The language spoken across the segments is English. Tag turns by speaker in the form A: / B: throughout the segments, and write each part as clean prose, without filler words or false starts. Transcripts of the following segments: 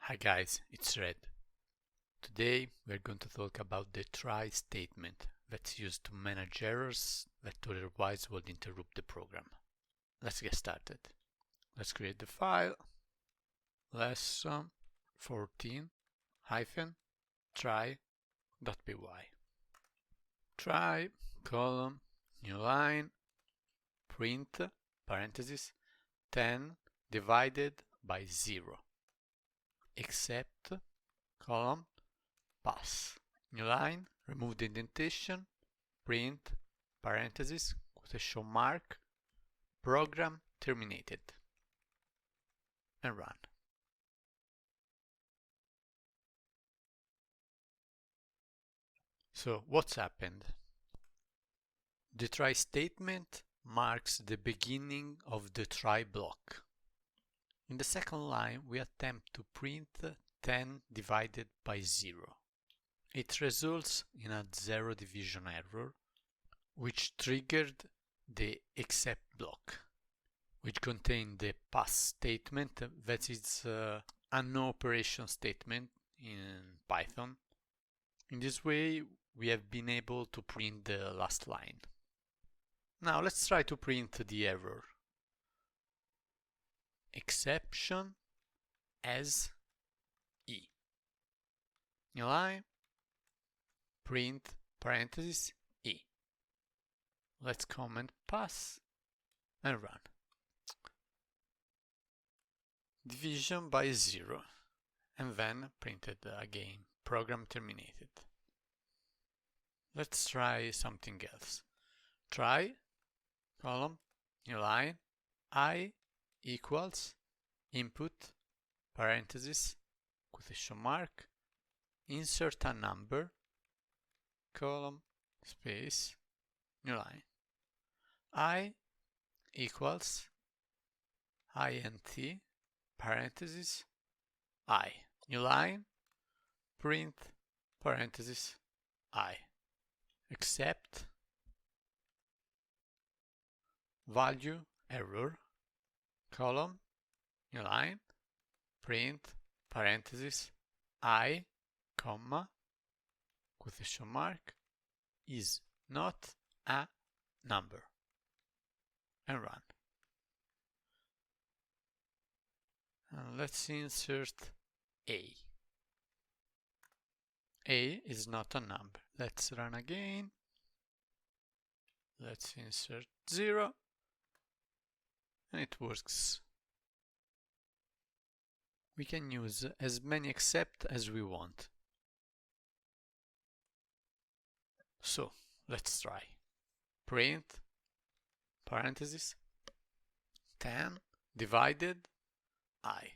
A: Hi guys, it's Red. Today we're going to talk about the try statement that's used to manage errors that otherwise would interrupt the program. Let's get started. Let's create the file lesson 14 try.py. Try column new line print parentheses 10 divided by 0 except column pass new line, remove the indentation, print parentheses quotation mark program terminated and run. So what's happened? The try statement marks the beginning of the try block. In the second line, we attempt to print 10 divided by 0. It results in a 0 division error, which triggered the except block, which contained the pass statement that is a no operation statement in Python. In this way, we have been able to print the last line. Now let's try to print the error. Exception as E. New line, print parentheses E. Let's comment pass and run. Division by 0 and then printed again. Program terminated. Let's try something else. Try column new line I equals input parentheses quotation mark insert a number column space new line I equals int parentheses I new line print parentheses I except value error column new line print parentheses I comma quotation mark is not a number and run. And let's insert A. A is not a number. Let's run again. Let's insert 0 and it works. We can use as many except as we want. So let's try. Print parentheses 10 divided I.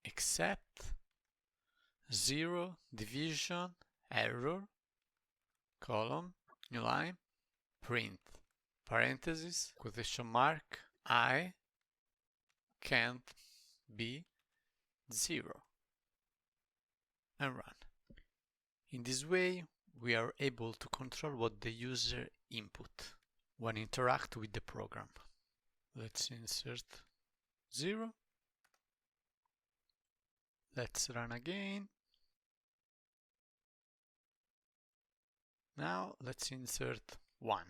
A: Except 0 division error column new line print parentheses quotation mark I can't be 0 and run. In this way we are able to control what the user input when interact with the program. Let's insert 0. Let's run again. Now let's insert 1.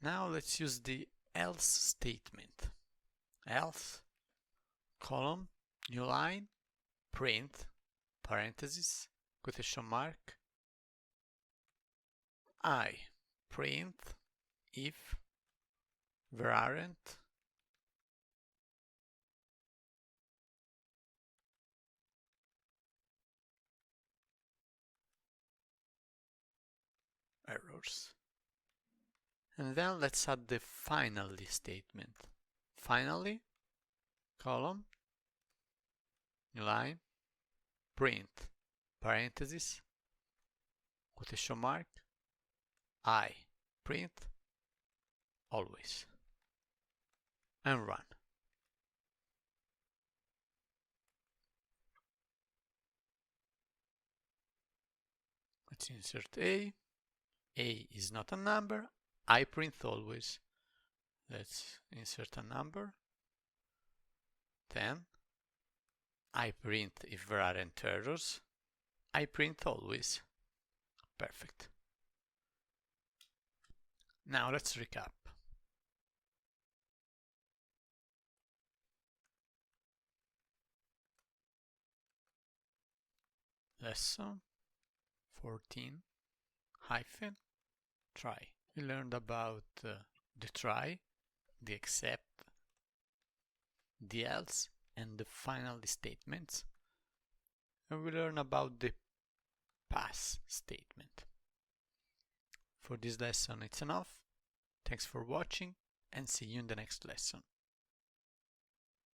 A: Now let's use the else statement. Else column new line print parentheses quotation mark I print if there aren't errors. And then let's add the finally statement. Finally column new line print parentheses quotation mark I print always and run. Let's insert A. A is not a number. I print always. Let's insert a number. 10. I print if there aren't errors. I print always. Perfect. Now let's recap. Lesson 14 hyphen try. We learned about the try, the except, the else, and the final statements. And we learn about the pass statement. For this lesson it's enough. Thanks for watching and see you in the next lesson.